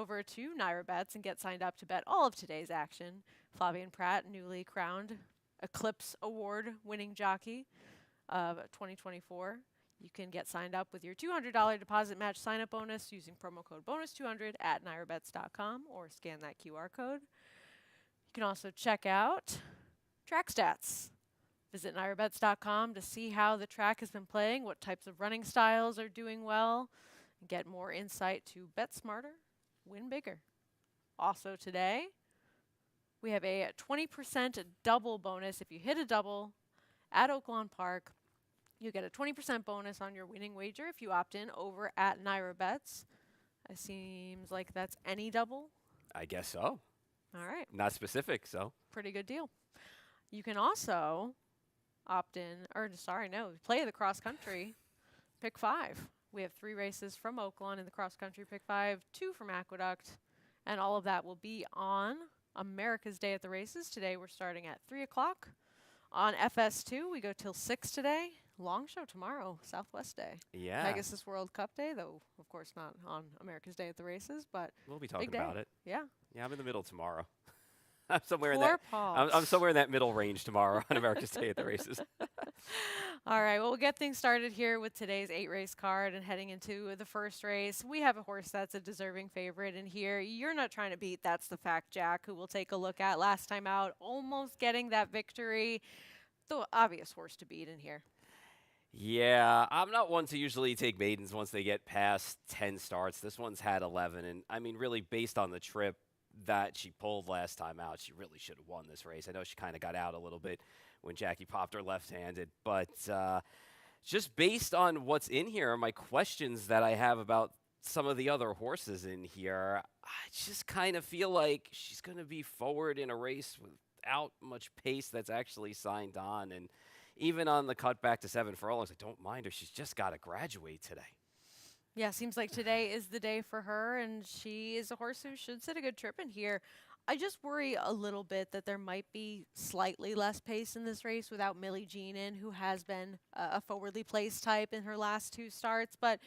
over to Naira Bets and get signed up to bet all of today's action. Flavien Prat, newly crowned Eclipse Award winning jockey of 2024. You can get signed up with your $200 deposit match sign up bonus using promo code bonus200 at nairabets.com or scan that QR code. You can also check out track stats. Visit nairabets.com to see how the track has been playing, what types of running styles are doing well, and get more insight to bet smarter, win bigger. Also today, we have a 20% double bonus. If you hit a double at Oaklawn Park, you get a 20% bonus on your winning wager if you opt in over at Naira Bets. It seems like that's any double. I guess so. All right. Not specific, so. Pretty good deal. You can also opt in, or sorry, no, play the cross country pick 5. We have 3 races from Oaklawn in the cross country pick 5, 2 from Aqueduct, and all of that will be on America's Day at the Races. Today we're starting at 3 o'clock. On FS2, we go till 6 today. Long show tomorrow, Southwest Day. Yeah. Pegasus World Cup Day, though, of course, not on America's Day at the Races, but We'll be talking big day. about it. Yeah. Yeah, I'm in the middle tomorrow. I'm somewhere in Poor that. Paul. I'm somewhere in that middle range tomorrow on America's Day at the Races. All right, well, we'll get things started here with today's 8-race card and heading into the first race. We have a horse that's a deserving favorite in here. You're not trying to beat That's the Fact Jack, who we'll take a look at last time out, almost getting that victory. The obvious horse to beat in here. Yeah, I'm not one to usually take maidens once they get past 10 starts. This one's had 11, and I mean, really, based on the trip that she pulled last time out, she really should have won this race. I know she kind of got out a little bit when Jackie popped her left-handed, but just based on what's in here, my questions that I have about some of the other horses in here, I just kind of feel like she's going to be forward in a race without much pace that's actually signed on, and even on the cut back to 7 furlongs, I don't mind her. She's just got to graduate today. Yeah, seems like today is the day for her, and she is a horse who should set a good trip in here. I just worry a little bit that there might be slightly less pace in this race without Millie Jean in, who has been a forwardly placed type in her last 2 starts, but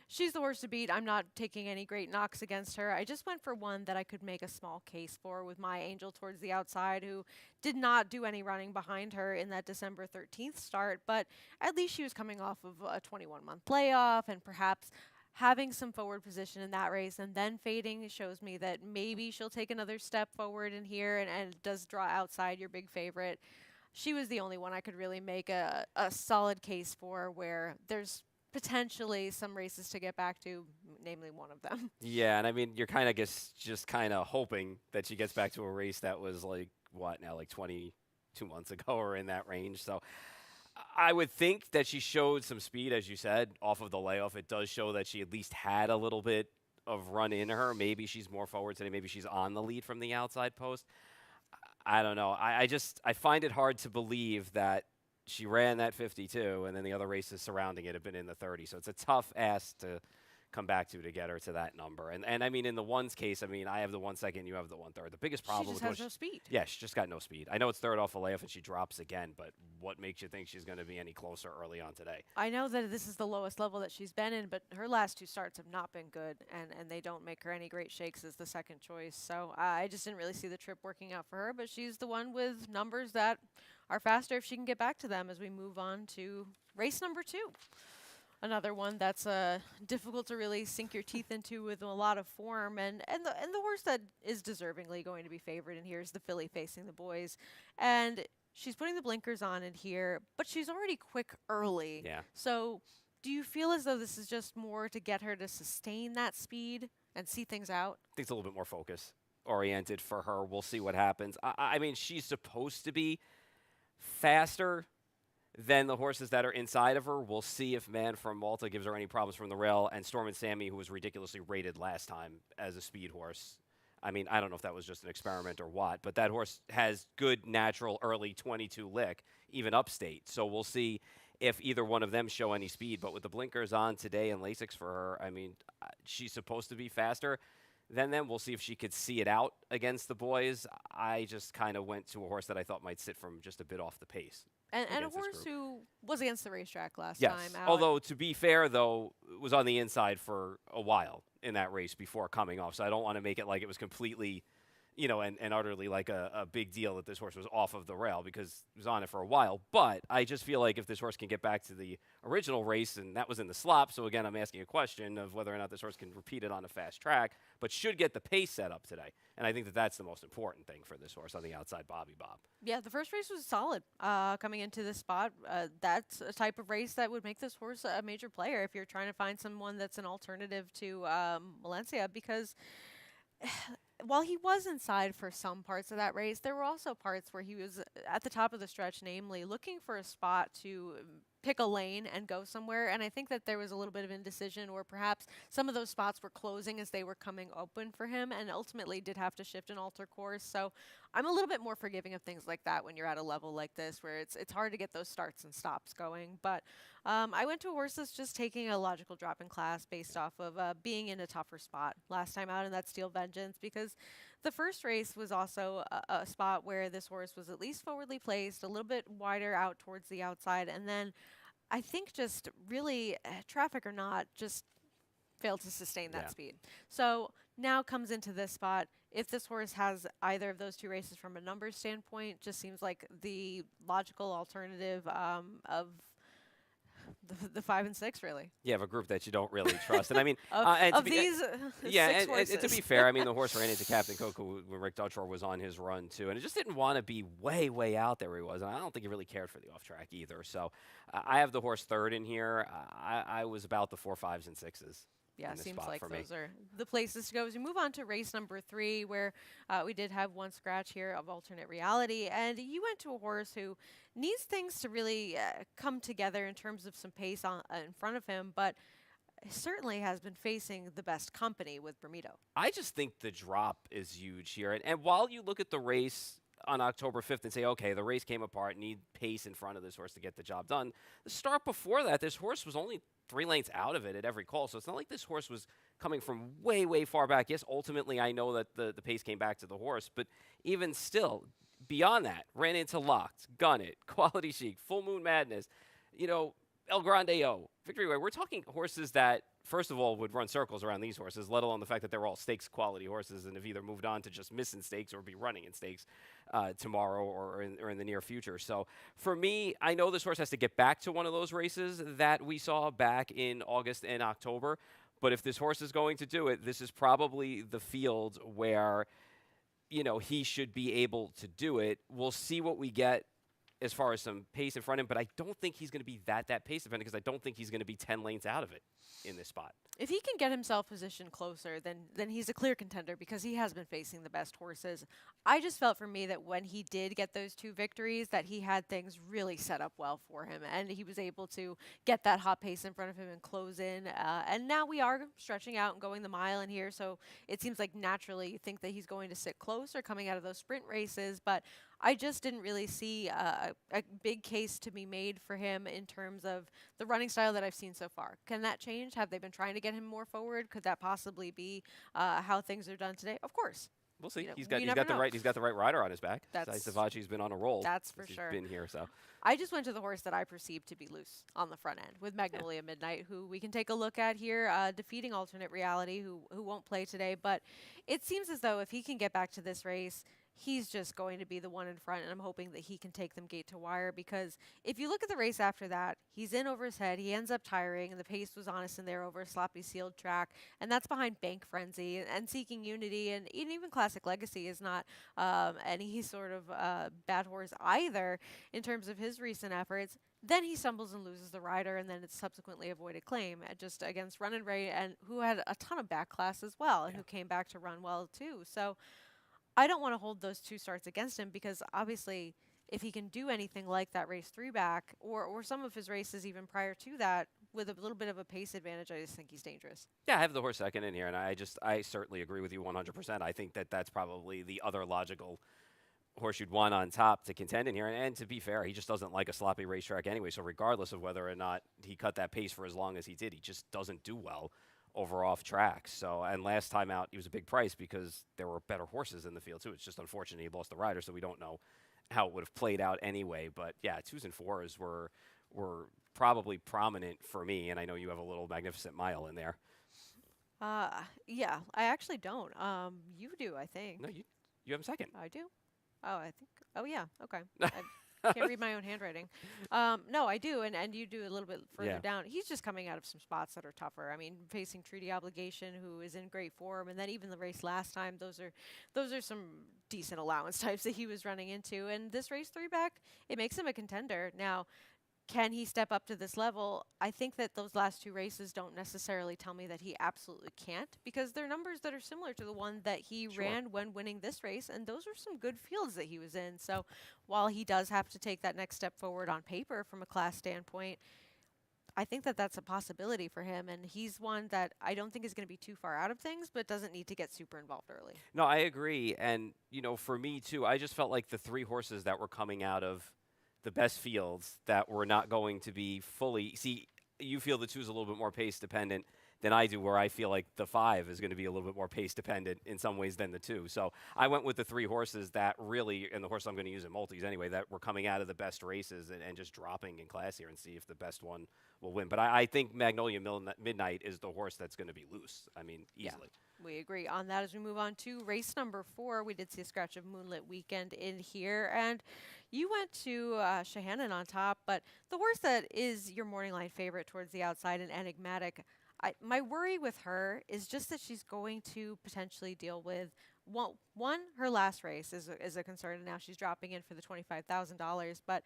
she's the horse to beat. I'm not taking any great knocks against her. I just went for one that I could make a small case for with My Angel towards the outside, who did not do any running behind her in that December 13th start, but at least she was coming off of a 21-month layoff, and perhaps having some forward position in that race and then fading shows me that maybe she'll take another step forward in here and does draw outside your big favorite. She was the only one I could really make a solid case for, where there's potentially some races to get back to, namely one of them. Yeah, and I mean, you're kind of just kind of hoping that she gets back to a race that was like, what now, like 22 months ago or in that range. So I would think that she showed some speed, as you said, off of the layoff. It does show that she at least had a little bit of run in her. Maybe she's more forward today. Maybe she's on the lead from the outside post. I don't know. I find it hard to believe that she ran that 52 and then the other races surrounding it have been in the 30. So it's a tough ask to come back to get her to that number. And I mean, in the ones case, I mean, I have the 1 second, you have the 1/3. The biggest problem She just with has no speed. yeah, she just got no speed. I know it's third off a layoff and she drops again, but what makes you think she's going to be any closer early on today? I know that this is the lowest level that she's been in, but her last 2 starts have not been good, and they don't make her any great shakes as the second choice. So I just didn't really see the trip working out for her, but she's the one with numbers that are faster if she can get back to them as we move on to race number 2. Another one that's difficult to really sink your teeth into with a lot of form, and the horse that is deservingly going to be favored in here is the filly Facing the Boys, and she's putting the blinkers on in here, but she's already quick early. Yeah. So do you feel as though this is just more to get her to sustain that speed and see things out? I think it's a little bit more focus oriented for her. We'll see what happens. I mean, she's supposed to be faster than the horses that are inside of her. We'll see if Man from Malta gives her any problems from the rail, and Storm and Sammy, who was ridiculously rated last time as a speed horse. I mean, I don't know if that was just an experiment or what, but that horse has good natural early 22 lick, even upstate. So we'll see if either one of them show any speed. But with the blinkers on today and Lasix for her, I mean, she's supposed to be faster than them. We'll see if she could see it out against the boys. I just kind of went to a horse that I thought might sit from just a bit off the pace. And a against this horse group. who was against the racetrack last time Yes. out. Although to be fair, though, was on the inside for a while in that race before coming off. So I don't want to make it like it was completely, and utterly like a big deal that this horse was off of the rail because he was on it for a while. But I just feel like if this horse can get back to the original race, and that was in the slop. So again, I'm asking a question of whether or not this horse can repeat it on a fast track, but should get the pace set up today. And I think that that's the most important thing for this horse on the outside, Bobby Bob. Yeah, the first race was solid coming into this spot. That's a type of race that would make this horse a major player if you're trying to find someone that's an alternative to Valencia because while he was inside for some parts of that race, there were also parts where he was at the top of the stretch, namely looking for a spot to pick a lane and go somewhere. And I think that there was a little bit of indecision, or perhaps some of those spots were closing as they were coming open for him, and ultimately did have to shift and alter course. So I'm a little bit more forgiving of things like that when you're at a level like this, where it's hard to get those starts and stops going. But I went to a horse that's just taking a logical drop in class based off of being in a tougher spot last time out, and that's Steel Vengeance, because the first race was also a spot where this horse was at least forwardly placed, a little bit wider out towards the outside, and then I think just really, traffic or not, just failed to sustain that Yeah. speed. So now comes into this spot. If this horse has either of those two races from a numbers standpoint, just seems like the logical alternative of the 5 and 6, really. You have a group that you don't really trust. And I mean, Of, and to of be, these yeah, six and horses. to be fair, I mean, the horse ran into Captain Coco when Rick Dutchor was on his run, too. And it just didn't want to be way, way out there where he was. And I don't think he really cared for the off track either. So I have the horse third in here. I was about the 4, 5s, and 6s. Yeah, in this seems spot like for me. those are the places to go. As we move on to race number 3, where we did have one scratch here of alternate reality, and you went to a horse who needs things to really come together in terms of some pace in front of him, but certainly has been facing the best company with Bermudo. I just think the drop is huge here. And while you look at the race on October 5th and say, okay, the race came apart, need pace in front of this horse to get the job done, the start before that, this horse was only 3 lengths out of it at every call. So it's not like this horse was coming from way, way far back. Yes, ultimately, I know that the pace came back to the horse, but even still, beyond that, ran into Locked, Gun It, Quality Chic, Full Moon Madness, El Grande O, Victory Way. We're talking horses that, first of all, would run circles around these horses, let alone the fact that they're all stakes quality horses and have either moved on to just missing stakes or be running in stakes tomorrow or in the near future. So for me, I know this horse has to get back to one of those races that we saw back in August and October. But if this horse is going to do it, this is probably the field where, he should be able to do it. We'll see what we get as far as some pace in front of him, but I don't think he's going to be that pace dependent because I don't think he's going to be 10 lanes out of it in this spot. If he can get himself positioned closer, then he's a clear contender because he has been facing the best horses. I just felt for me that when he did get those 2 victories, that he had things really set up well for him, and he was able to get that hot pace in front of him and close in. And now we are stretching out and going the mile in here, so it seems like naturally you think that he's going to sit closer coming out of those sprint races, but I just didn't really see a big case to be made for him in terms of the running style that I've seen so far. Can that change? Have they been trying to get him more forward? Could that possibly be how things are done today? Of course. We'll see. You know, He's you got never know. the right rider on his back. That's- Savachi's been on a roll. That's for since sure. He's been here, so I just went to the horse that I perceived to be loose on the front end with Magnolia Midnight, who we can take a look at here, defeating Alternate Reality, who won't play today. But it seems as though if he can get back to this race, he's just going to be the one in front, and I'm hoping that he can take them gate to wire, because if you look at the race after that, he's in over his head, he ends up tiring, and the pace was honest in there over a sloppy sealed track, and that's behind Bank Frenzy and Seeking Unity, and even Classic Legacy is not any sort of bad horse either in terms of his recent efforts. Then he stumbles and loses the rider, and then it's subsequently avoided claim just against Run and Ray, and who had a ton of back class as well, and who came back to run well too. So I don't want to hold those 2 starts against him, because obviously if he can do anything like that race 3 back, or some of his races even prior to that with a little bit of a pace advantage, I just think he's dangerous. yeah, I have the horse second in here, and I certainly agree with you 100%. I think that that's probably the other logical horse you'd want on top to contend in here. And to be fair, he just doesn't like a sloppy racetrack anyway. So regardless of whether or not he cut that pace for as long as he did, he just doesn't do well over off tracks. So, and last time out, he was a big price because there were better horses in the field too. It's just unfortunate he lost the rider, so we don't know how it would have played out anyway. But yeah, twos and fours were probably prominent for me, and I know you have a little Magnificent Mile in there. Yeah, I actually don't. You do, I think. No, you have him second. I do. Oh, I think. Oh, yeah. Okay. I can't read my own handwriting. No, I do, and you do a little bit further Yeah, down. He's just coming out of some spots that are tougher. I mean, facing Treaty Obligation, who is in great form, and then even the race last time. Those are some decent allowance types that he was running into. And this race three back, it makes him a contender. Now, can he step up to this level? I think that those last two races don't necessarily tell me that he absolutely can't, because they're numbers that are similar to the one that he sure. ran when winning this race, and those are some good fields that he was in. So while he does have to take that next step forward on paper from a class standpoint, I think that that's a possibility for him, and he's one that I don't think is going to be too far out of things, but doesn't need to get super involved early. No, I agree. And, for me too, I just felt like the three horses that were coming out of the best fields that were not going to be fully. See, you feel the two is a little bit more pace dependent than I do, where I feel like the five is going to be a little bit more pace dependent in some ways than the two. So I went with the three horses that really, and the horse I'm going to use in multis anyway, that were coming out of the best races and just dropping in class here and see if the best one will win. But I think Magnolia Midnight is the horse that's going to be loose. I mean, Yeah. easily. We agree on that. As we move on to race number 4, we did see a scratch of Moonlit Weekend in here, and you went to Shahannon on top, but the horse that is your morning line favorite towards the outside and enigmatic, my worry with her is just that she's going to potentially deal with one, her last race is a concern, and now she's dropping in for the $25,000, but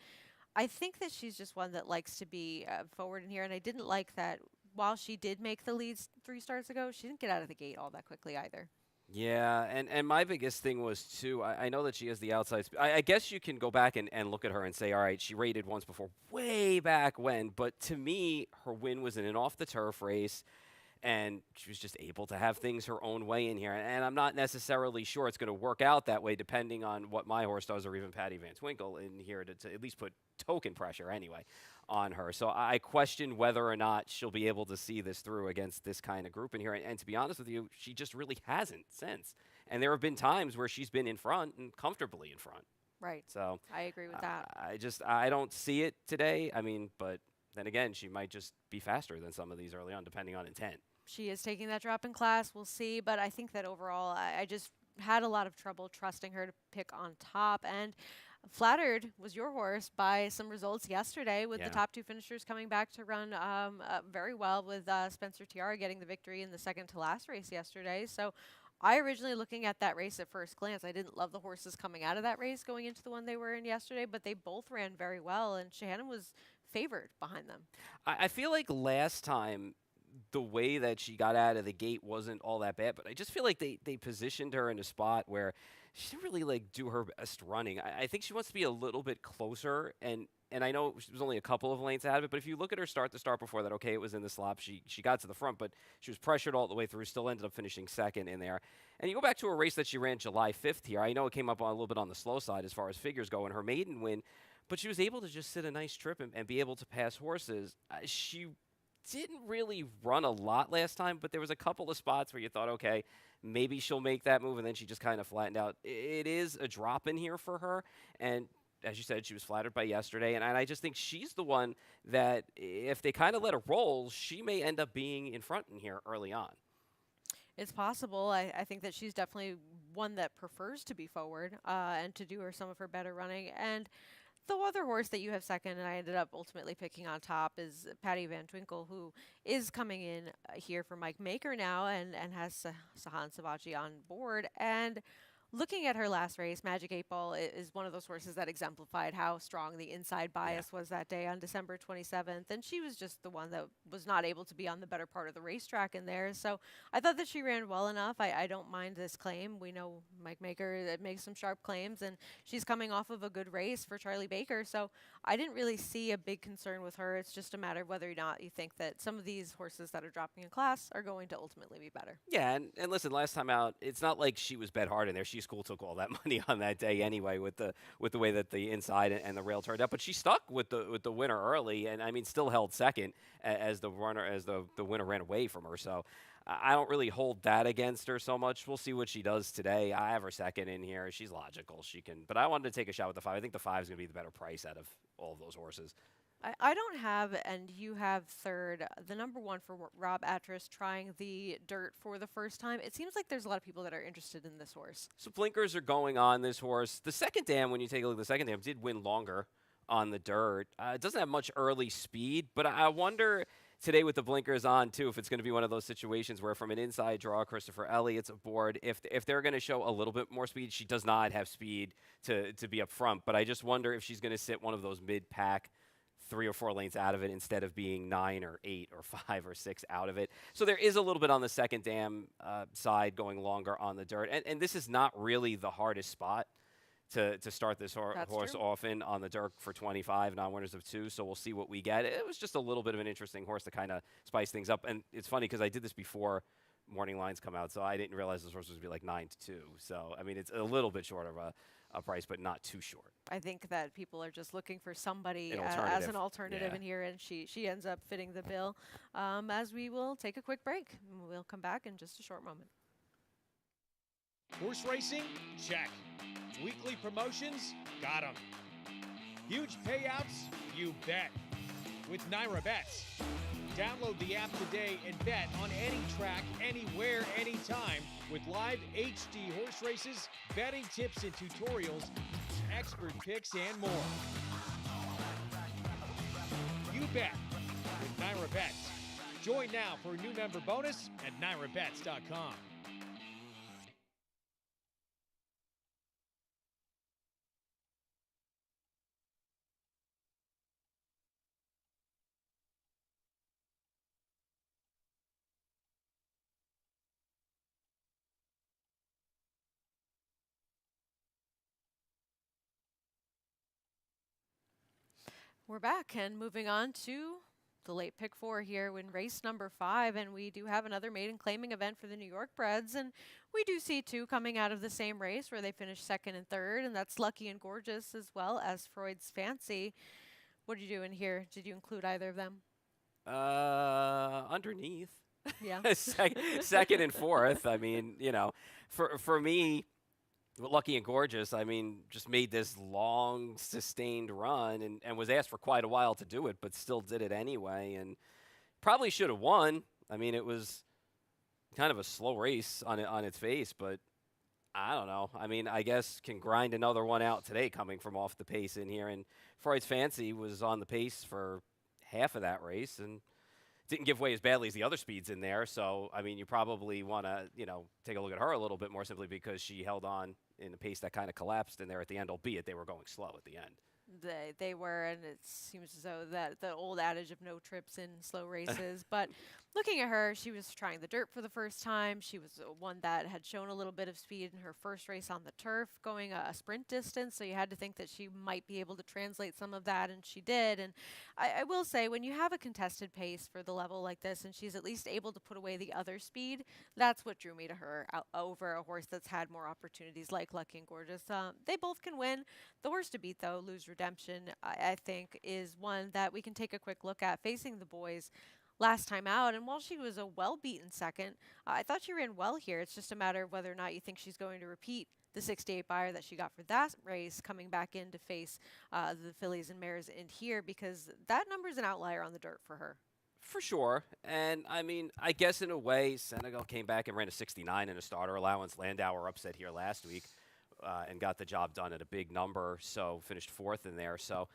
I think that she's just one that likes to be forward in here, and I didn't like that while she did make the leads 3 starts ago, she didn't get out of the gate all that quickly either. Yeah, and my biggest thing was too. I know that she has the outside. I guess you can go back and look at her and say, all right, she rated once before, way back when. But to me, her win was in an off the turf race, and she was just able to have things her own way in here. And I'm not necessarily sure it's going to work out that way, depending on what my horse does, or even Patty Van Twinkle in here to at least put token pressure anyway on her. So I question whether or not she'll be able to see this through against this kind of group in here. And to be honest with you, she just really hasn't since. And there have been times where she's been in front and comfortably in front. Right. So I agree with that. I don't see it today. I mean, but then again, she might just be faster than some of these early on, depending on intent. She is taking that drop in class. We'll see. But I think that overall, I just had a lot of trouble trusting her to pick on top. And flattered was your horse by some results yesterday with the Yeah. top two finishers coming back to run very well, with Spencer Tiara getting the victory in the second to last race yesterday. So I originally, looking at that race at first glance, I didn't love the horses coming out of that race going into the one they were in yesterday, but they both ran very well, and Shannon was favored behind them. I feel like last time the way that she got out of the gate wasn't all that bad, but I just feel like they positioned her in a spot where she didn't really like do her best running. I think she wants to be a little bit closer, and I know she was only a couple of lengths out of it, but if you look at her start to start before that, okay, it was in the slop. She got to the front, but she was pressured all the way through, still ended up finishing second in there. And you go back to a race that she ran July 5th here. I know it came up on a little bit on the slow side as far as figures go in her maiden win, but she was able to just sit a nice trip and be able to pass horses. She didn't really run a lot last time, but there was a couple of spots where you thought, okay, maybe she'll make that move, and then she just kind of flattened out. It is a drop in here for her, and as you said, she was flattered by yesterday, and I just think she's the one that if they kind of let her roll, she may end up being in front in here early on. It's possible. I think that she's definitely one that prefers to be forward and to do some of her better running. And the other horse that you have second, and I ended up ultimately picking on top, is Patty Van Twinkle, who is coming in here for Mike Maker now, and has Sahan Savaji on board. And looking at her last race, Magic 8 Ball is one of those horses that exemplified how strong the inside bias was that day on December 27th. And she was just the one that was not able to be on the better part of the racetrack in there. So I thought that she ran well enough. I don't mind this claim. We know Mike Maker that makes some sharp claims, and she's coming off of a good race for Charlie Baker. So I didn't really see a big concern with her. It's just a matter of whether or not you think that some of these horses that are dropping in class are going to ultimately be better. Yeah, and listen, last time out, it's not like she was bet hard in there. She School took all that money on that day anyway with the way that the inside and the rail turned out. But she stuck with the winner early, and I mean still held second as the winner ran away from her. So I don't really hold that against her so much. We'll see what she does today. I have her second in here. She's logical. She can, but I wanted to take a shot with the 5. I think the 5 is going to be the better price out of all of those horses. I don't have, and you have third, the number 1 for Rob Atras trying the dirt for the first time. It seems like there's a lot of people that are interested in this horse. So blinkers are going on this horse. The second dam, when you take a look at the second dam, did win longer on the dirt. It doesn't have much early speed, but I wonder today with the blinkers on too if it's going to be one of those situations where from an inside draw, Christopher Elliott's aboard. If they're going to show a little bit more speed, she does not have speed to be up front. But I just wonder if she's going to sit one of those mid-pack 3 or 4 lanes out of it instead of being 9 or 8 or 5 or 6 out of it. So there is a little bit on the second dam side going longer on the dirt. And this is not really the hardest spot to start this horse off in on the dirt for 25 non-winners of 2. So we'll see what we get. It was just a little bit of an interesting horse to kind of spice things up. And it's funny because I did this before morning lines come out, so I didn't realize this horse was going to be like 9-2. So, I mean, it's a little bit short of a price, but not too short. I think that people are just looking for somebody An as an alternative in here, and she ends up fitting the bill. As we will take a quick break. We'll come back in just a short moment. Horse racing? Check. Weekly promotions? Got 'em. Huge payouts? You bet. With Naira Bets. Download the app today and bet on any track, anywhere, anytime with live HD horse races, betting tips and tutorials, expert picks, and more. You bet with Naira Bets. Join now for a new member bonus at NairaBets.com. We're back and moving on to the late pick 4 here in race number 5, and we do have another maiden claiming event for the New York Breds, and we do see 2 coming out of the same race where they finished 2nd and 3rd, and that's Lucky and Gorgeous as well as Freud's Fancy. What did you do in here? Did you include either of them? Underneath. Yeah. Second and 4th. I mean, you know, for me, Lucky and Gorgeous, I mean, just made this long, sustained run and was asked for quite a while to do it, but still did it anyway. And probably should have won. I mean, it was kind of a slow race on its face, but I don't know. I mean, I guess can grind another one out today coming from off the pace in here. And Freud's Fancy was on the pace for half of that race and didn't give way as badly as the other speeds in there. So, I mean, you probably want to, take a look at her a little bit more simply because she held on in a pace that kind of collapsed in there at the end, albeit they were going slow at the end. They were, and it seems as though that the old adage of no trips in slow races. But looking at her, she was trying the dirt for the first time. She was one that had shown a little bit of speed in her first race on the turf, going a sprint distance. So you had to think that she might be able to translate some of that, and she did. And I will say, when you have a contested pace for the level like this, and she's at least able to put away the other speed, that's what drew me to her over a horse that's had more opportunities like Lucky and Gorgeous. They both can win. The horse to beat, though, Lose Redemption, I think, is one that we can take a quick look at facing the boys last time out. And while she was a well-beaten second, I thought she ran well here. It's just a matter of whether or not you think she's going to repeat the 68 buyer that she got for that race coming back in to face the fillies and mares in here, because that number is an outlier on the dirt for her. For sure. And, I mean, I guess in a way, Senegal came back and ran a 69 in a starter allowance. Landauer upset here last week. And got the job done at a big number, so finished 4th in there. So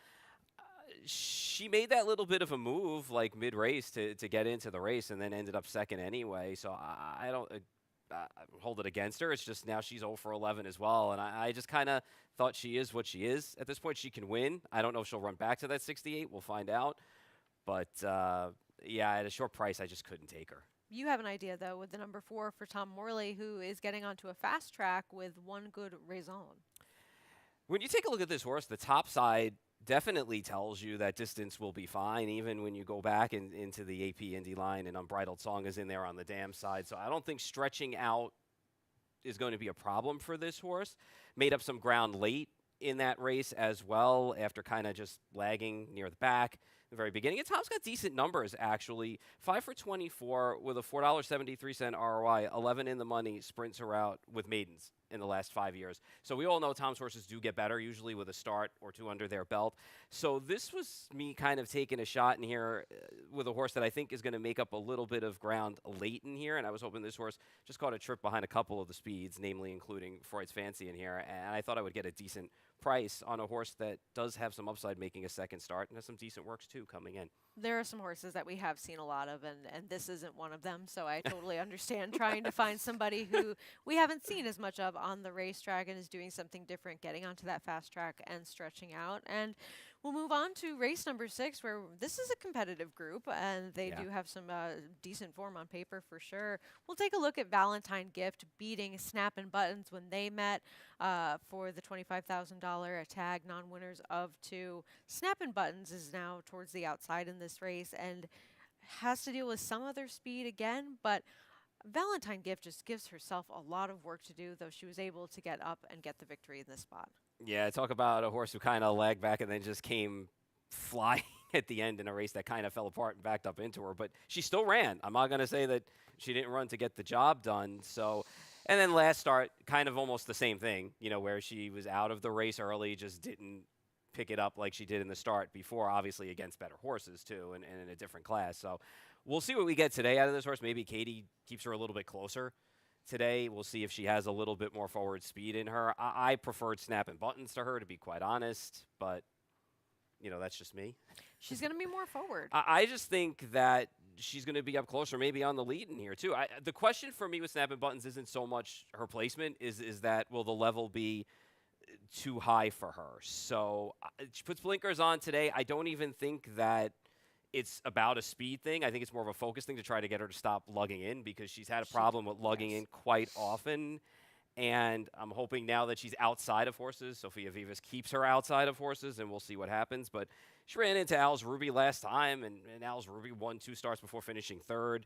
she made that little bit of a move, like mid-race, to get into the race, and then ended up second anyway. So I don't hold it against her. It's just now she's 0 for 11 as well, and I just kind of thought she is what she is. At this point, she can win. I don't know if she'll run back to that 68. We'll find out. But, yeah, at a short price, I just couldn't take her. You have an idea, though, with the number 4 for Tom Morley, who is getting onto a fast track with One Good Raison. When you take a look at this horse, the top side definitely tells you that distance will be fine, even when you go back into the AP Indy line, and Unbridled Song is in there on the dam side. So I don't think stretching out is going to be a problem for this horse. Made up some ground late in that race as well after kind of just lagging near the back. the very beginning. And Tom's got decent numbers, actually. 5 for 24 with a $4.73 ROI, 11 in the money, sprints her out with maidens in the last 5 years. So we all know Tom's horses do get better, usually with a start or two under their belt. So this was me kind of taking a shot in here with a horse that I think is going to make up a little bit of ground late in here. And I was hoping this horse just caught a trip behind a couple of the speeds, namely including Freud's Fancy in here. And I thought I would get a decent price on a horse that does have some upside making a second start and has some decent works too coming in. There are some horses that we have seen a lot of, and this isn't one of them. So I totally understand trying to find somebody who we haven't seen as much of on the racetrack and is doing something different, getting onto that fast track and stretching out. And we'll move on to race number 6, where this is a competitive group, and they do have some decent form on paper for sure. We'll take a look at Valentine Gift beating Snap and Buttons when they met for the $25,000 a tag, non-winners of 2. Snap and Buttons is now towards the outside in this race and has to deal with some other speed again, but Valentine Gift just gives herself a lot of work to do, though she was able to get up and get the victory in this spot. Yeah, talk about a horse who kind of lagged back and then just came flying at the end in a race that kind of fell apart and backed up into her. But she still ran. I'm not going to say that she didn't run to get the job done. So, and then last start, kind of almost the same thing, you know, where she was out of the race early, just didn't pick it up like she did in the start before, obviously against better horses too, and in a different class. So we'll see what we get today out of this horse. Maybe Katie keeps her a little bit closer today. We'll see if she has a little bit more forward speed in her. I preferred Snap and Buttons to her, to be quite honest, but, you know, that's just me. She's going to be more forward. I just think that she's going to be up closer, maybe on the lead in here, too. The question for me with Snap and Buttons isn't so much her placement, is that will the level be too high for her? So she puts blinkers on today. I don't even think that it's about a speed thing. I think it's more of a focus thing to try to get her to stop lugging in, because she's had a problem with lugging in quite often. And I'm hoping now that she's outside of horses, Sophia Vivas keeps her outside of horses, and we'll see what happens. But she ran into Al's Ruby last time, and Al's Ruby won 2 starts before finishing 3rd.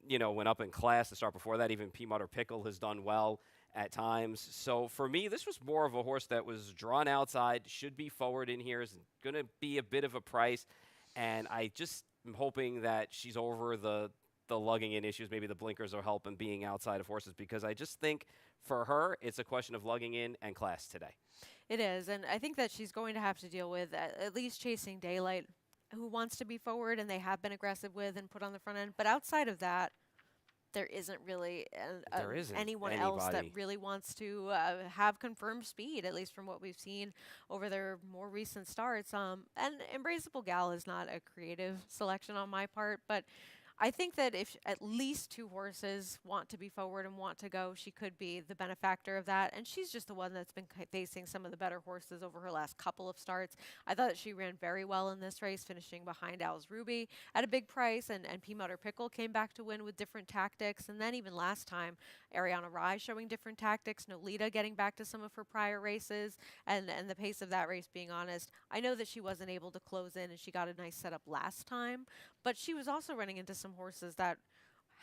You know, went up in class the start before that. Even Peanut or Pickle has done well at times. So for me, this was more of a horse that was drawn outside, should be forward in here, is going to be a bit of a price. And I just am hoping that she's over the lugging in issues. Maybe the blinkers will help in being outside of horses, because I just think for her, it's a question of lugging in and class today. It is, and I think that she's going to have to deal with at least Chasing Daylight, who wants to be forward, and they have been aggressive with and put on the front end. But outside of that, there isn't really anyone else that really wants to have confirmed speed, at least from what we've seen over their more recent starts. And Embraceable Gal is not a creative selection on my part, but I think that if at least 2 horses want to be forward and want to go, she could be the benefactor of that. And she's just the one that's been facing some of the better horses over her last couple of starts. I thought that she ran very well in this race, finishing behind Al's Ruby at a big price. And Peanut or Pickle came back to win with different tactics. And then even last time, Ariana Rye showing different tactics, Nolita getting back to some of her prior races, and the pace of that race, being honest. I know that she wasn't able to close in, and she got a nice setup last time, but she was also running into some horses that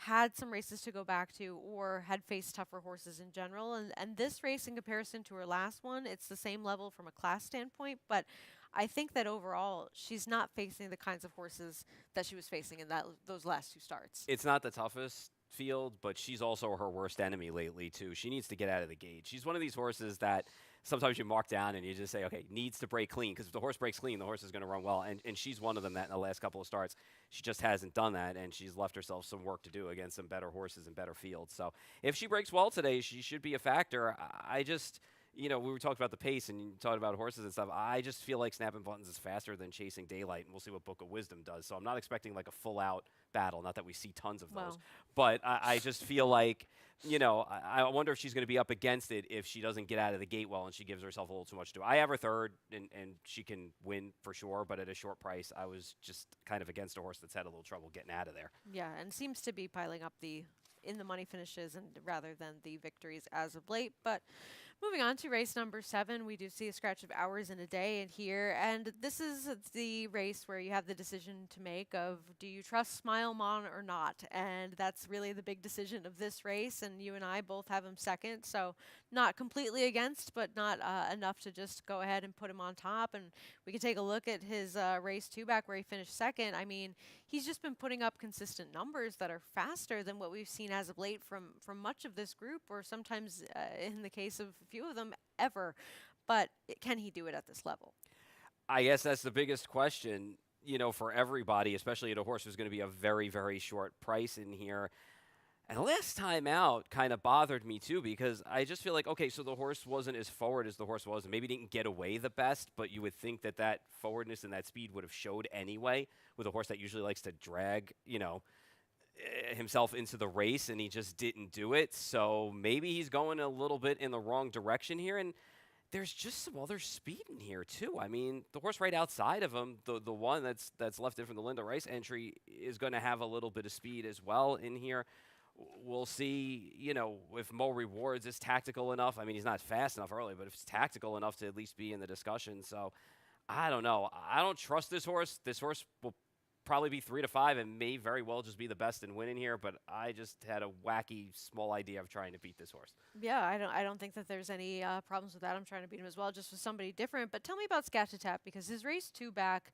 had some races to go back to or had faced tougher horses in general. And this race, in comparison to her last one, it's the same level from a class standpoint, but I think that overall she's not facing the kinds of horses that she was facing in those last 2 starts. It's not the toughest field, but she's also her worst enemy lately too. She needs to get out of the gate. She's one of these horses that sometimes you mark down and you just say, okay, needs to break clean, because if the horse breaks clean, the horse is going to run well. And she's one of them that in the last couple of starts, she just hasn't done that, and she's left herself some work to do against some better horses and better fields. So if she breaks well today, she should be a factor. I just, you know, we were talking about the pace and you talked about horses and stuff. I just feel like Snap and Buttons is faster than Chasing Daylight, and we'll see what Book of Wisdom does. So I'm not expecting like a full-out battle, not that we see tons of those. But I just feel like, you know, I wonder if she's going to be up against it if she doesn't get out of the gate well and she gives herself a little too much to do. I have her 3rd, and she can win for sure, but at a short price, I was just kind of against a horse that's had a little trouble getting out of there. Yeah, and seems to be piling up in the money finishes and rather than the victories as of late. But Moving on to race number 7, we do see a scratch of Hours in a Day in here, and this is the race where you have the decision to make of do you trust Smile Mon or not, and that's really the big decision of this race. And you and I both have him second, so not completely against, but not enough to just go ahead and put him on top. And we can take a look at his race 2 back where he finished second. I mean, he's just been putting up consistent numbers that are faster than what we've seen as of late from much of this group, or sometimes in the case of a few of them, ever. But can he do it at this level? I guess that's the biggest question, for everybody, especially at a horse who's going to be a very, very short price in here. And the last time out kind of bothered me too, because I just feel like, okay, so the horse wasn't as forward as the horse was, and maybe didn't get away the best, but you would think that forwardness and that speed would have showed anyway with a horse that usually likes to drag, himself into the race, and he just didn't do it. So maybe he's going a little bit in the wrong direction here, and there's just some other speed in here too. I mean, the horse right outside of him, the one that's left in from the Linda Rice entry, is going to have a little bit of speed as well in here. We'll see, if Mo Rewards is tactical enough. I mean, he's not fast enough early, but if it's tactical enough to at least be in the discussion. So I don't know. I don't trust this horse. This horse will probably be 3 to 5 and may very well just be the best and win in here, but I just had a wacky small idea of trying to beat this horse. Yeah, I don't think that there's any problems with that. I'm trying to beat him as well, just with somebody different. But tell me about Scatchatap, because his race 2 back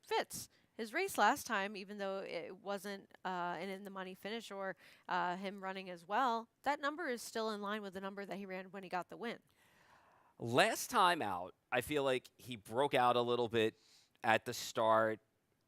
fits. His race last time, even though it wasn't an in the money finish or him running as well, that number is still in line with the number that he ran when he got the win. Last time out, I feel like he broke out a little bit at the start,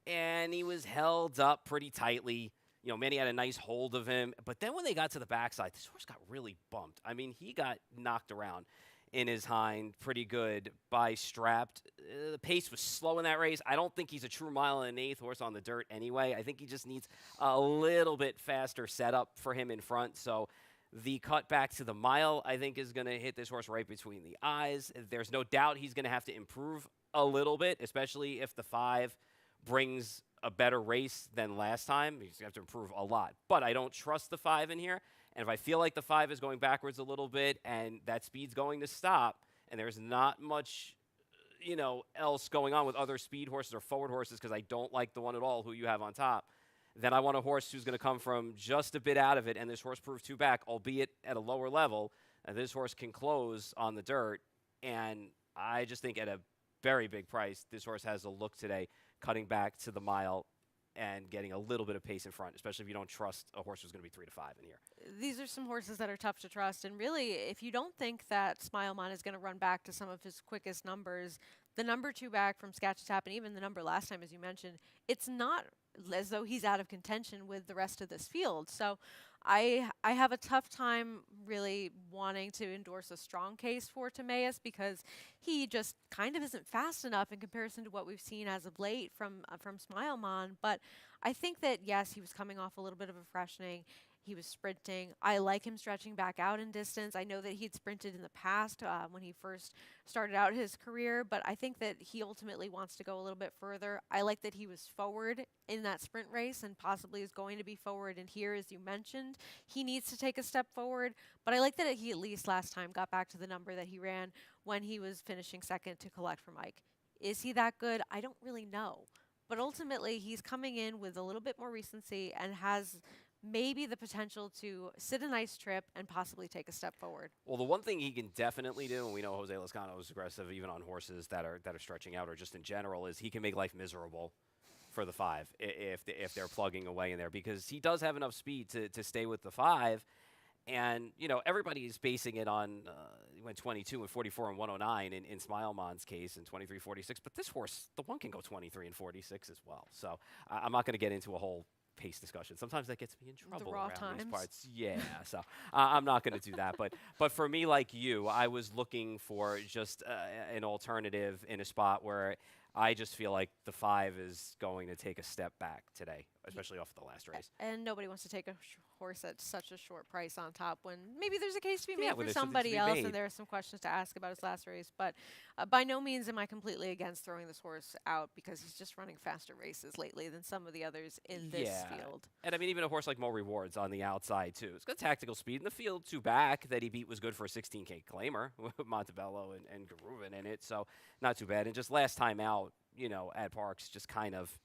and he was held up pretty tightly. Manny had a nice hold of him. But then when they got to the backside, this horse got really bumped. I mean, he got knocked around in his hind pretty good by Strapped. The pace was slow in that race. I don't think he's a true mile and an eighth horse on the dirt anyway. I think he just needs a little bit faster setup for him in front. So the cut back to the mile, I think, is going to hit this horse right between the eyes. There's no doubt he's going to have to improve a little bit, especially if the 5 brings a better race than last time. He's going to have to improve a lot. But I don't trust the 5 in here. And if I feel like the 5 is going backwards a little bit and that speed's going to stop, and there's not much, else going on with other speed horses or forward horses, because I don't like the one at all who you have on top, then I want a horse who's going to come from just a bit out of it, and this horse proved 2 back, albeit at a lower level, and this horse can close on the dirt. And I just think at a very big price, this horse has a look today, cutting back to the mile and getting a little bit of pace in front, especially if you don't trust a horse who's going to be 3 to 5 in here. These are some horses that are tough to trust. And really, if you don't think that Smile Mon is going to run back to some of his quickest numbers, the number 2 back from Scatchatap, and even the number last time, as you mentioned, it's not as though he's out of contention with the rest of this field. So I have a tough time really wanting to endorse a strong case for Timaeus, because he just kind of isn't fast enough in comparison to what we've seen as of late from Smile Mon. But I think that, yes, he was coming off a little bit of a freshening. He was sprinting. I like him stretching back out in distance. I know that he'd sprinted in the past when he first started out his career, but I think that he ultimately wants to go a little bit further. I like that he was forward in that sprint race and possibly is going to be forward in here, as you mentioned. He needs to take a step forward, but I like that he at least last time got back to the number that he ran when he was finishing second to Collect for Mike. Is he that good? I don't really know. But ultimately, he's coming in with a little bit more recency and has maybe the potential to sit a nice trip and possibly take a step forward. Well, the one thing he can definitely do, and we know Jose Lezcano is aggressive even on horses that are stretching out or just in general, is he can make life miserable for the 5 if they're plugging away in there, because he does have enough speed to stay with the 5. And, everybody is basing it on he went 22 and 44 and 109 in Smile Mon's case, and 23, 46. But this horse, the 1 can go 23 and 46 as well. So I'm not going to get into a whole pace discussion. Sometimes that gets me in trouble raw around times. these parts. Yeah, so I'm not going to do that. But for me, like you, I was looking for just an alternative in a spot where I just feel like the 5 is going to take a step back today, especially off of the last race. And nobody wants to take a horse at such a short price on top when maybe there's a case to be Yeah, made when for there's something to somebody be else, made. and there are some questions to ask about his last race. But by no means am I completely against throwing this horse out because he's just running faster races lately than some of the others in this Yeah. field. And I mean, even a horse like Mo Rewards on the outside, too. It's got tactical speed, and the field 2 back that he beat was good for a 16K claimer with Montebello and Garuvan in it, so not too bad. And just last time out, at Parks, just kind of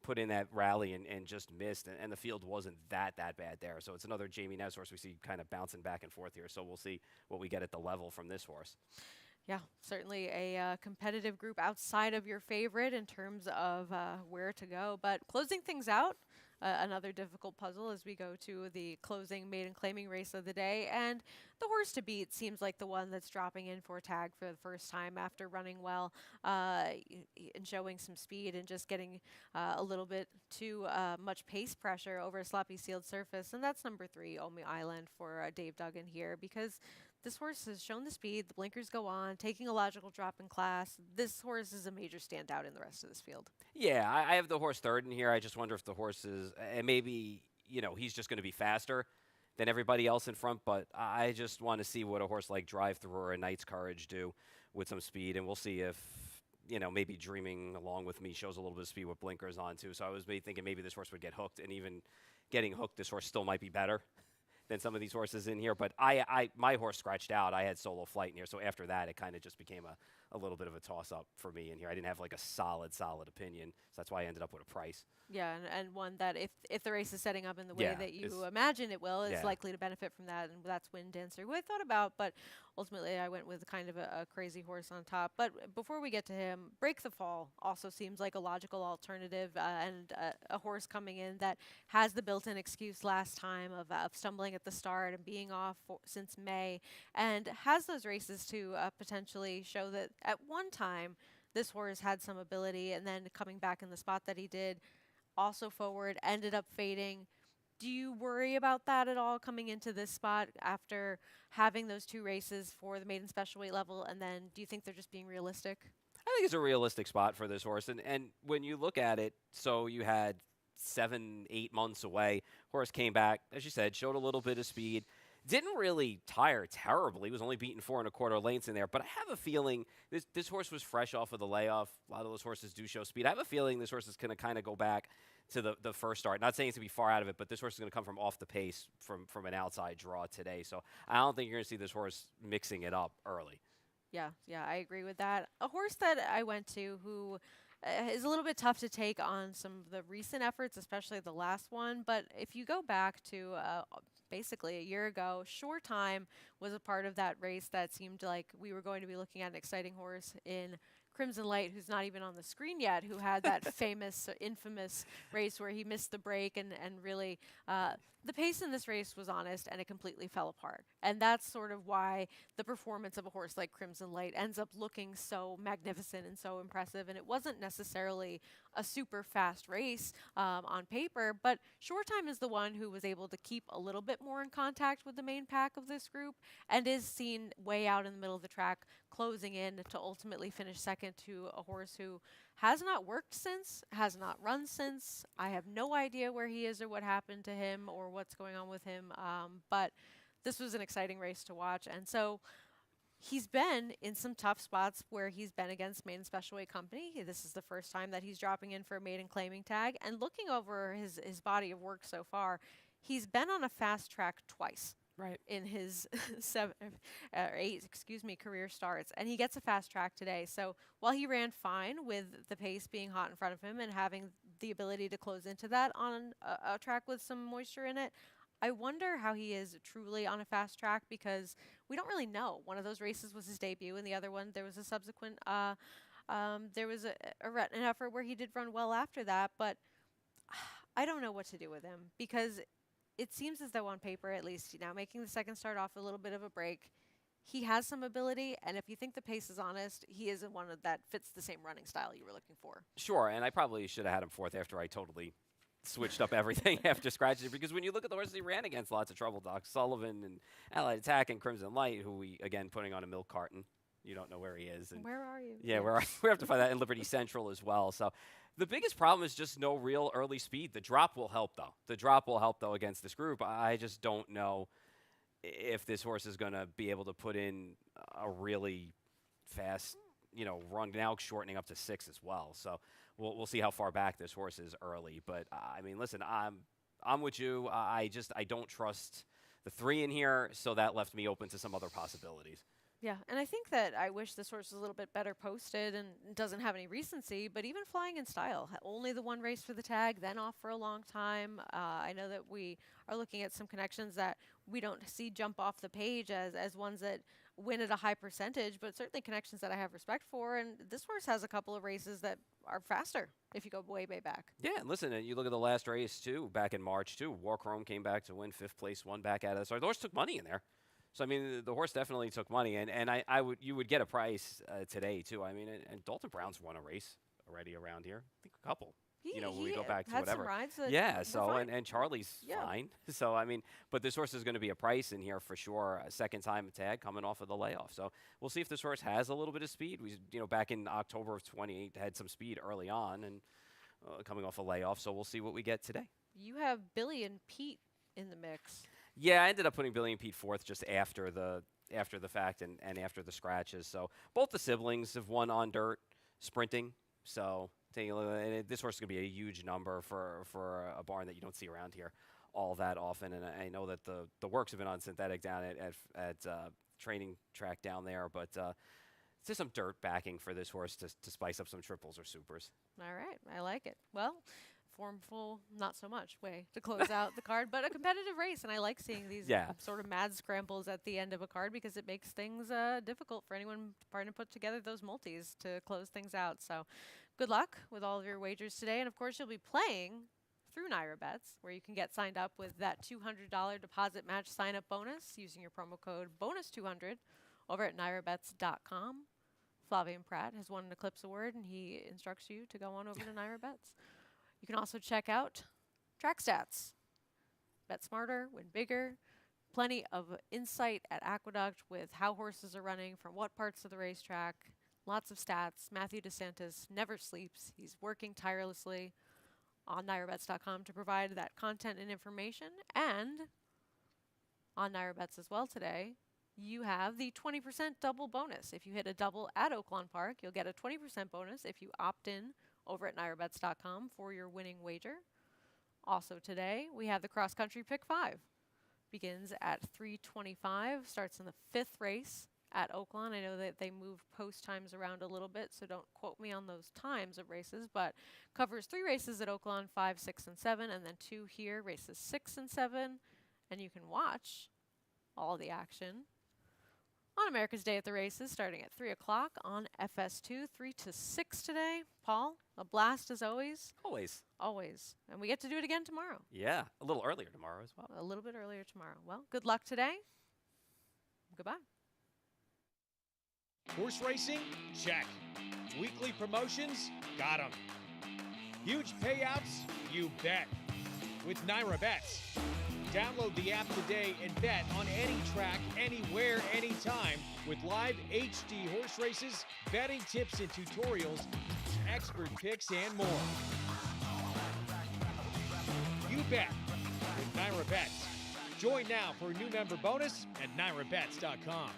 put in that rally and just missed, and the field wasn't that bad there. So it's another Jamie Nez horse we see kind of bouncing back and forth here, so we'll see what we get at the level from this horse. Yeah, certainly a competitive group outside of your favorite in terms of where to go. But closing things out, another difficult puzzle as we go to the closing maiden claiming race of the day. And the horse to beat seems like the one that's dropping in for a tag for the first time after running well and showing some speed and just getting a little bit too much pace pressure over a sloppy sealed surface. And that's number 3, Omi Island, for Dave Duggan here, because this horse has shown the speed, the blinkers go on, taking a logical drop in class. This horse is a major standout in the rest of this field. Yeah, I have the horse 3rd in here. I just wonder if the horse is, and maybe, he's just going to be faster than everybody else in front, but I just want to see what a horse like Drive Through or a Knight's Courage do with some speed, and we'll see if, maybe Dreaming Along With Me shows a little bit of speed with blinkers on, too. So I was thinking maybe this horse would get hooked, and even getting hooked, this horse still might be better than some of these horses in here. But my horse scratched out. I had Solo Flight in here, so after that, it kind of just became a little bit of a toss-up for me in here. I didn't have like a solid opinion, so that's why I ended up with a price. Yeah, and one that if the race is setting up in the way Yeah, that you it's- imagine it will, is yeah. likely to benefit from that, and that's Wind Dancer, who I thought about, but ultimately I went with kind of a crazy horse on top. But before we get to him, Break the Fall also seems like a logical alternative, and a horse coming in that has the built-in excuse last time of stumbling at the start and being off since May, and has those races to potentially show that at one time this horse had some ability, and then coming back in the spot that he did, also forward, ended up fading. Do you worry about that at all coming into this spot after having those 2 races for the maiden special weight level? And then do you think they're just being realistic? I think it's a realistic spot for this horse. And when you look at it, so you had 7-8 months away, horse came back, as you said, showed a little bit of speed. Didn't really tire terribly. Was only beaten 4 1/4 lengths in there. But I have a feeling this horse was fresh off of the layoff. A lot of those horses do show speed. I have a feeling this horse is going to kind of go back to the first start. Not saying it's going to be far out of it, but this horse is going to come from off the pace from an outside draw today. So I don't think you're going to see this horse mixing it up early. Yeah, I agree with that. A horse that I went to who is a little bit tough to take on some of the recent efforts, especially the last one. But if you go back to basically a year ago, Shore Time was a part of that race that seemed like we were going to be looking at an exciting horse in Crimson Light, who's not even on the screen yet, who had that famous, infamous race where he missed the break and really the pace in this race was honest and it completely fell apart. And that's sort of why the performance of a horse like Crimson Light ends up looking so magnificent and so impressive. And it wasn't necessarily a super fast race on paper, but Shore Time is the one who was able to keep a little bit more in contact with the main pack of this group and is seen way out in the middle of the track, closing in to ultimately finish second to a horse who has not worked since, has not run since. I have no idea where he is or what happened to him or what's going on with him, but this was an exciting race to watch. And so he's been in some tough spots where he's been against maiden special weight company. This is the first time that he's dropping in for a maiden claiming tag. And looking over his body of work so far, he's been on a fast track twice. Right. In his 8 career starts, and he gets a fast track today. So while he ran fine with the pace being hot in front of him and having the ability to close into that on a track with some moisture in it, I wonder how he is truly on a fast track because we don't really know. One of those races was his debut, and the other one there was a subsequent there was an effort where he did run well after that, but I don't know what to do with him because it seems as though on paper, at least, making the second start off a little bit of a break, he has some ability, and if you think the pace is honest, he isn't one that fits the same running style you were looking for. Sure, and I probably should have had him 4th after I totally switched up everything after scratching it, because when you look at the horses he ran against, lots of trouble, Doc Sullivan and Allied Attack and Crimson Light, who we, again, putting on a milk carton you don't know where he is. And Where are you? yeah, we have to find that in Liberty Central as well. So the biggest problem is just no real early speed. The drop will help, though. The drop will help, though, against this group. I just don't know if this horse is going to be able to put in a really fast, run, now shortening up to 6 as well. So we'll see how far back this horse is early. But I mean, listen, I'm with you. I don't trust the 3 in here, so that left me open to some other possibilities. Yeah, and I think that I wish this horse was a little bit better posted and doesn't have any recency, but even Flying in Style, only the 1 race for the tag, then off for a long time. I know that we are looking at some connections that we don't see jump off the page as ones that win at a high percentage, but certainly connections that I have respect for. And this horse has a couple of races that are faster if you go way, way back. Yeah, and listen, and you look at the last race, too, back in March, too. War Chrome came back to win 5th place, won back out of the start. The horse took money in there. So, I mean, the horse definitely took money, and you would get a price today, too. I mean, and Dalton Brown's won a race already around here. I think a couple. When we go back to had whatever. Some rides that Yeah, were so, fine. and Charlie's Yeah. fine. So, I mean, but this horse is going to be a price in here for sure. A second time tag coming off of the layoff. So, we'll see if this horse has a little bit of speed. We, back in October of 28, had some speed early on and coming off a layoff. So, we'll see what we get today. You have Billy and Pete in the mix. Yeah, I ended up putting Billy and Pete 4th just after the fact and after the scratches. So both the siblings have won on dirt sprinting. So taking a look, and this horse is going to be a huge number for a barn that you don't see around here all that often. And I know that the works have been on synthetic down at training track down there, but just some dirt backing for this horse to spice up some triples or supers. All right, I like it. Well, formful, not so much way to close out the card, but a competitive race, and I like seeing these sort of mad scrambles at the end of a card because it makes things difficult for anyone trying to put together those multis to close things out. So good luck with all of your wagers today, and of course you'll be playing through Naira Bets, where you can get signed up with that $200 deposit match sign-up bonus using your promo code BONUS200 over at NairaBets.com. Flavian Pratt has won an Eclipse Award, and he instructs you to go on over to Naira Bets. You can also check out Track Stats. Bet smarter, win bigger. Plenty of insight at Aqueduct with how horses are running, from what parts of the racetrack. Lots of stats. Matthew DeSantis never sleeps. He's working tirelessly on NairaBets.com to provide that content and information. And on Naira Bets as well today, you have the 20% double bonus. If you hit a double at Oaklawn Park, you'll get a 20% bonus if you opt in over at NairaBets.com for your winning wager. Also today, we have the Cross Country Pick 5. Begins at 3:25, starts in the 5th race at Oaklawn. I know that they moved post times around a little bit, so don't quote me on those times of races, but covers 3 races at Oaklawn, 5, 6, and 7, and then 2 here, races 6 and 7. And you can watch all the action on America's Day at the Races, starting at 3 o'clock on FS2, 3 to 6 today. Paul, a blast as always. Always. Always. And we get to do it again tomorrow. Yeah, a little earlier tomorrow as well. A little bit earlier tomorrow. Well, good luck today. Goodbye. Horse racing? Check. Weekly promotions? Got 'em. Huge payouts? You bet. With Naira Bets. Download the app today and bet on any track, anywhere, anytime with live HD horse races, betting tips and tutorials, expert picks, and more. You bet with Naira Bets. Join now for a new member bonus at NairaBets.com.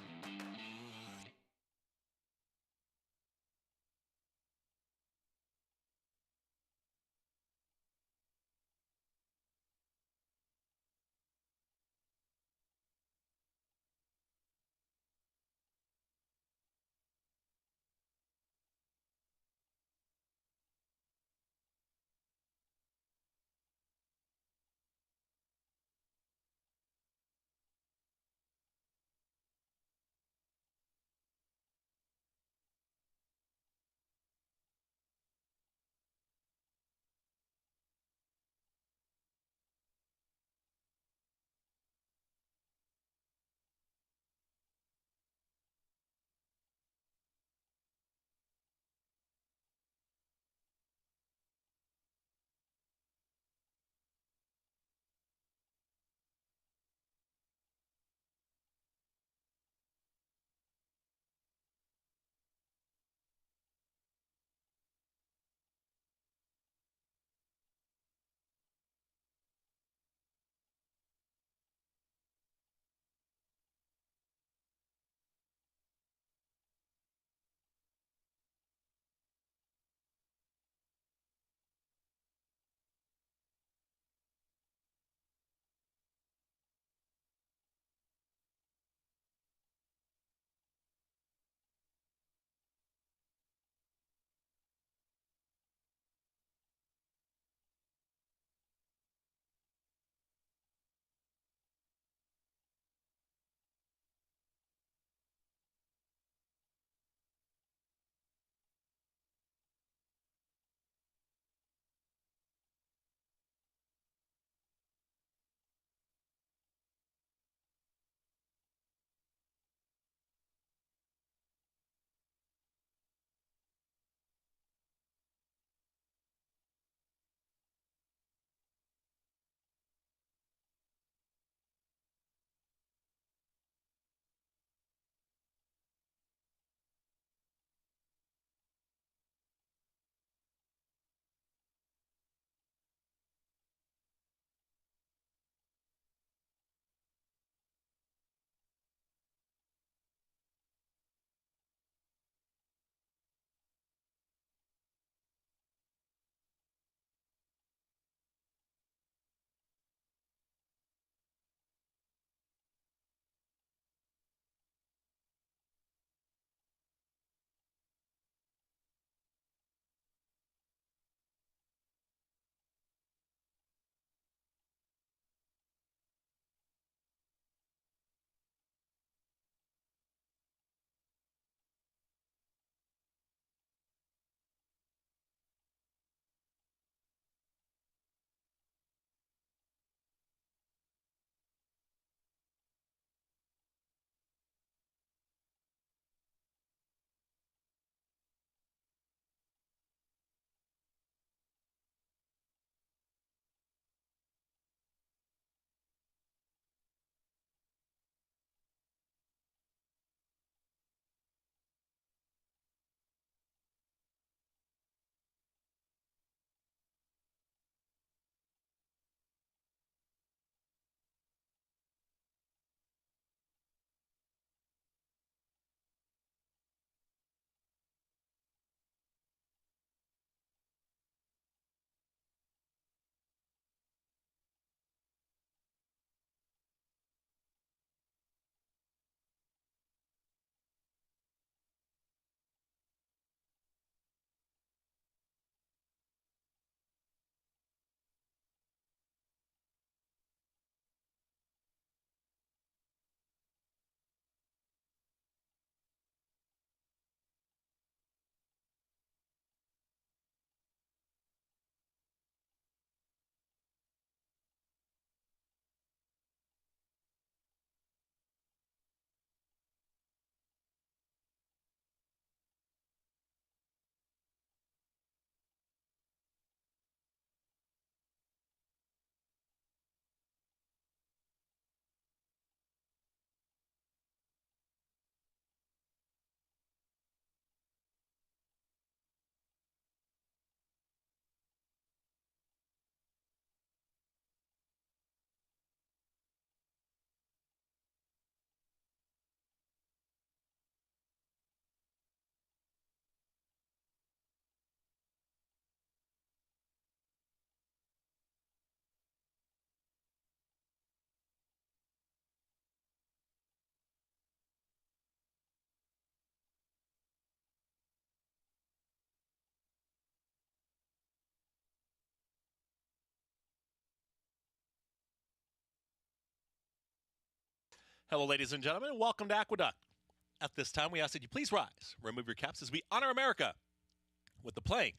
Hello, ladies and gentlemen. Welcome to Aqueduct. At this time, we ask that you please rise, remove your caps as we honor America with the playing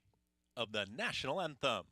of the national anthem.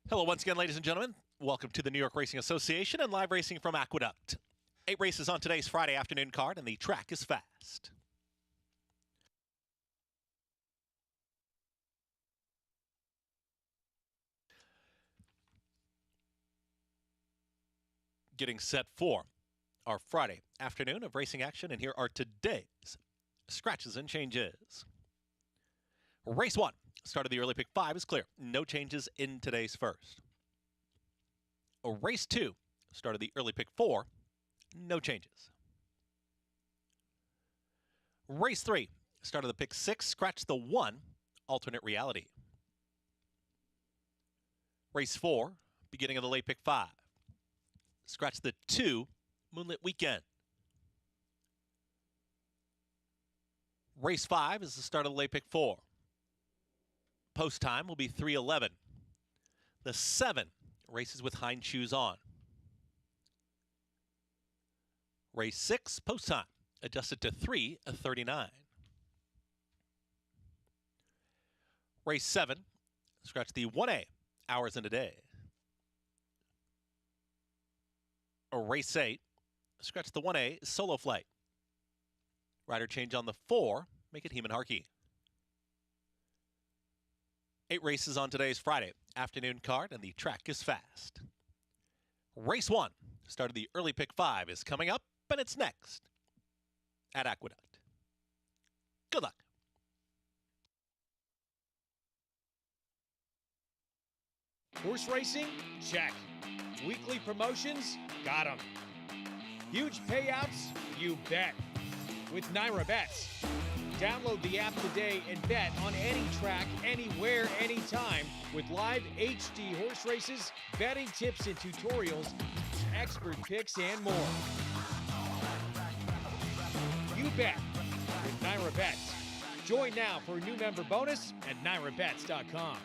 Hello once again, ladies and gentlemen. Welcome to the New York Racing Association and live racing from Aqueduct. 8 races on today's Friday afternoon card, and the track is fast. Getting set for our Friday afternoon of racing action, and here are today's scratches and changes. Race 1, start of the early pick 5 is clear. No changes in today's first. Race 2, start of the early pick 4, no changes. Race 3, start of the pick 6, scratch the 1, alternate reality. Race 4, beginning of the late pick 5, scratch the 2, Moonlit Weekend. Race 5 is the start of the late pick 4. Post time will be 3:11. The 7 races with hind shoes on. Race 6, post time, adjusted to 3:39. Race 7, scratch the 1A, hours in a day. Race 8, scratch the 1A, solo flight. Rider change on the 4, make it Heeman Harkey. 8 races on today's Friday afternoon card, and the track is fast. Race 1, start of the early pick 5, is coming up, and it's next at Aqueduct. Good luck. Horse racing? Check. Weekly promotions? Got 'em. Huge payouts? You bet. With Naira Bets. Download the app today and bet on any track, anywhere, anytime with live HD horse races, betting tips and tutorials, expert picks, and more. You bet with Naira Bets. Join now for a new member bonus at NairaBets.com.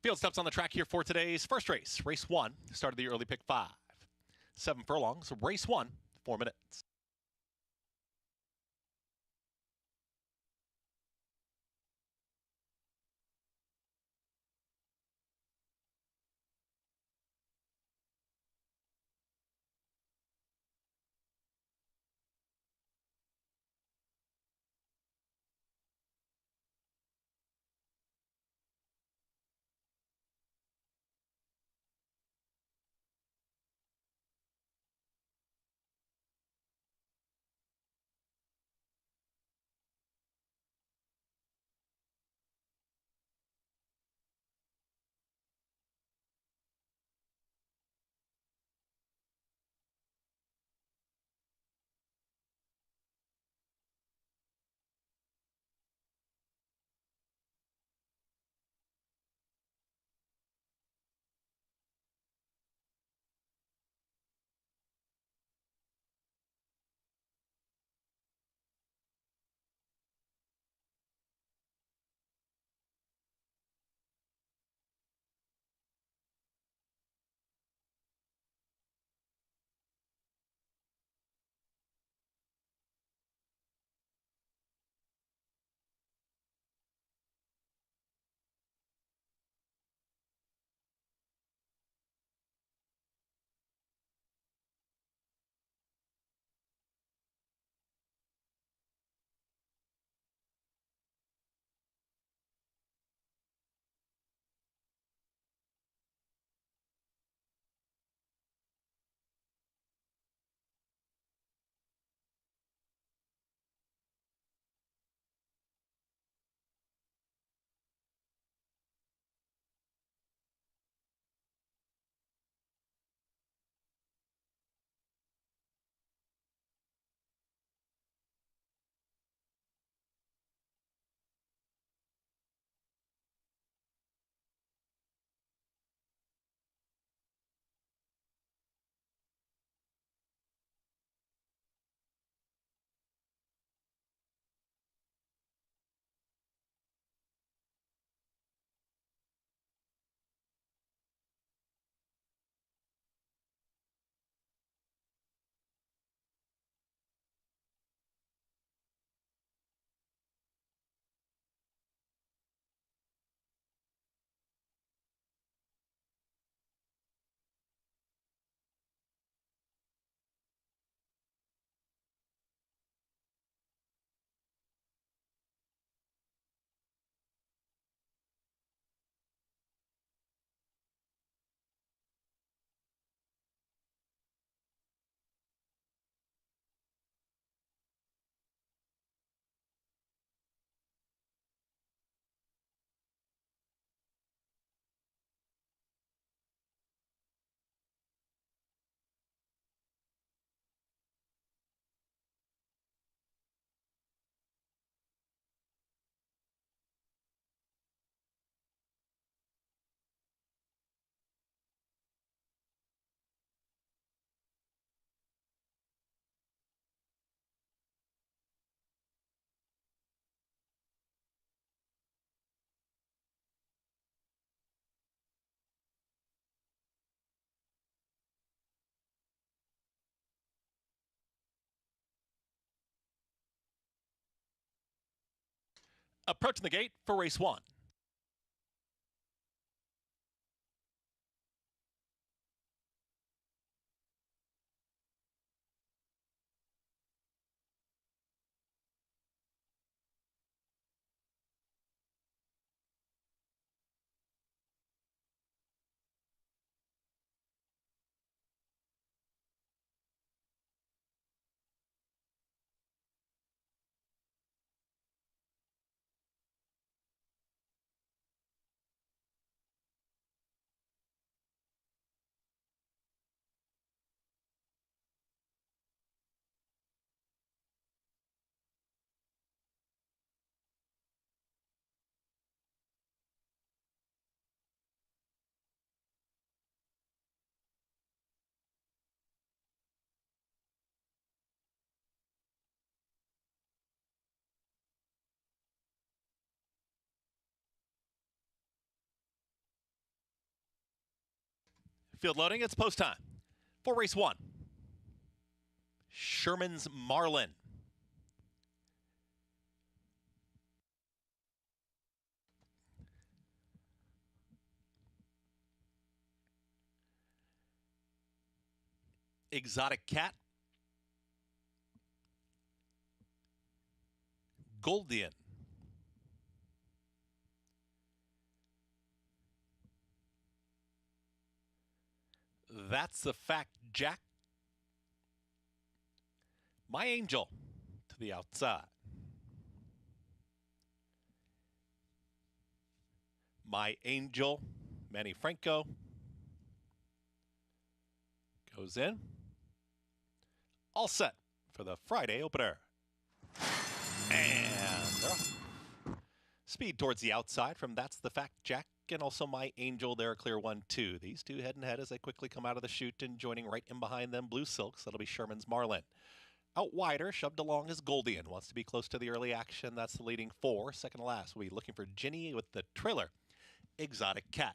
Field steps on the track here for today's first race. Race 1, start of the early pick 5. 7 furlongs, race 1, 4 minutes. Approaching the gate for race 1. Field loading, it's post time. For race 1, Sherman's Marlin. Exotic Cat. Goldian. That's the Fact Jack. My Angel to the outside. My Angel, Manny Franco. Goes in. All set for the Friday opener. And they're off. Speed towards the outside from That's the Fact Jack and also My Angel. They're a clear 1-2. These two head and head as they quickly come out of the chute, and joining right in behind them, Blue Silks. That'll be Sherman's Marlin. Out wider, shoved along is Goldian. Wants to be close to the early action. That's the leading 4. Second to last, we'll be looking for Ginny with the trailer. Exotic Cat.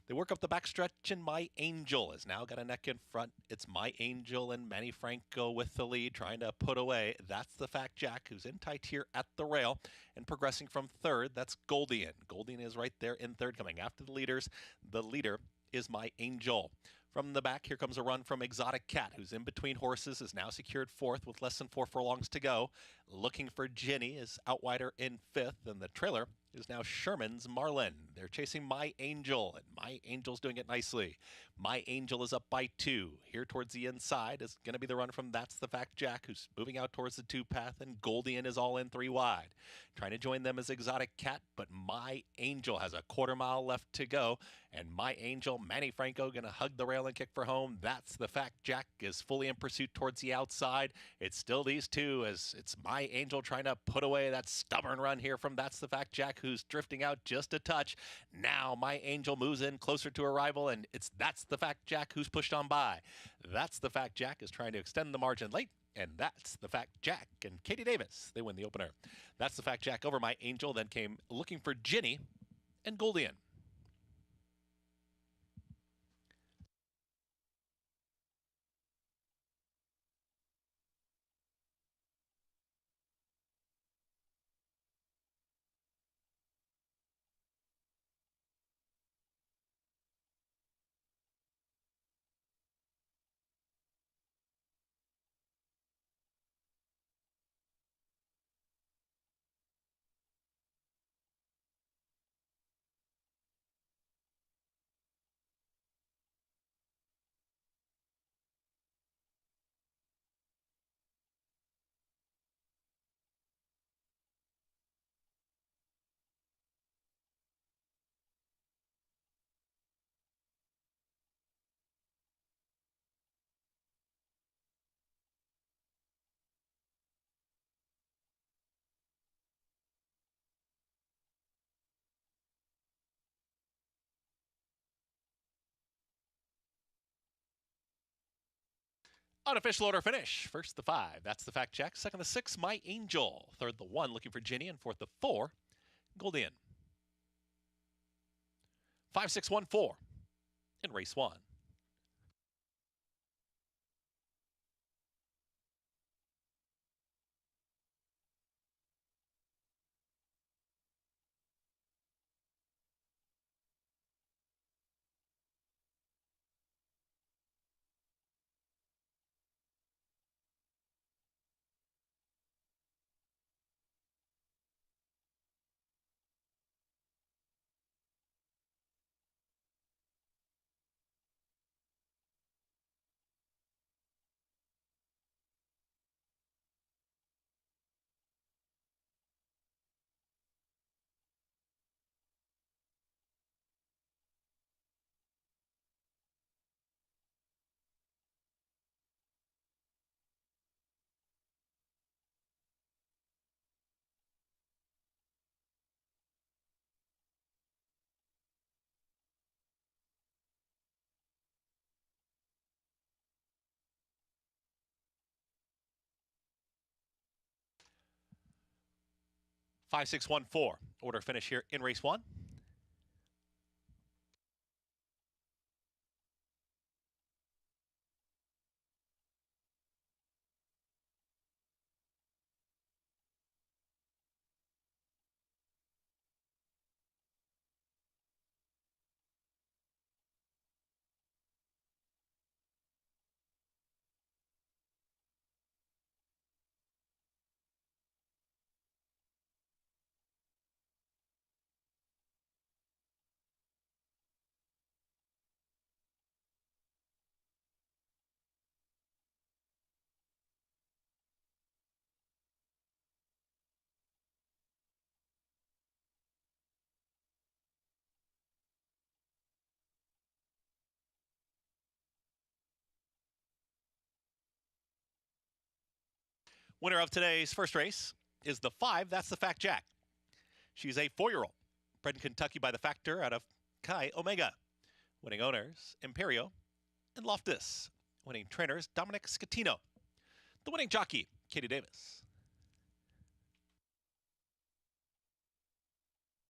They work up the backstretch, and My Angel has now got a neck in front. It's My Angel and Manny Franco with the lead, trying to put away. That's the Fact Jack, who's in tight here at the rail. And progressing from third, that's Goldian. Goldian is right there in third, coming after the leaders. The leader is My Angel. From the back, here comes a run from Exotic Cat, who's in between horses, is now secured fourth with less than 4 furlongs to go. Looking for Ginny is out wider in fifth, and the trailer is now Sherman's Marlin. They're chasing My Angel, and My Angel's doing it nicely. My Angel is up by 2. Here towards the inside is going to be the run from That's the Fact Jack, who's moving out towards the 2 path, and Goldian is all in 3 wide. Trying to join them is Exotic Cat, but My Angel has a quarter mile left to go, and My Angel, Manny Franco, going to hug the rail and kick for home. That's the Fact Jack is fully in pursuit towards the outside. It's still these two as it's My Angel trying to put away that stubborn run here from That's the Fact Jack, who's drifting out just a touch. Now My Angel moves in closer to a rival, and it's That's the Fact Jack who's pushed on by. That's the Fact Jack is trying to extend the margin late, and That's the Fact Jack and Katie Davis, they win the opener. That's the Fact Jack over My Angel, then came looking for Ginny and Goldian. Unofficial order finish. First the 5. That's the Fact Jack. Second the 6. My Angel. Third the 1. Looking for Ginny. And fourth the 4. Goldian. 5, 6, 1, 4 in race 1. Five, 6, 1, 4. Order finish here in race 1. Winner of today's first race is the 5. That's the Fact Jack. She's a 4-year-old, bred in Kentucky by the Factor out of Chi Omega. Winning owners, Imperio and Loftus. Winning trainers, Dominic Scatino. The winning jockey, Katie Davis.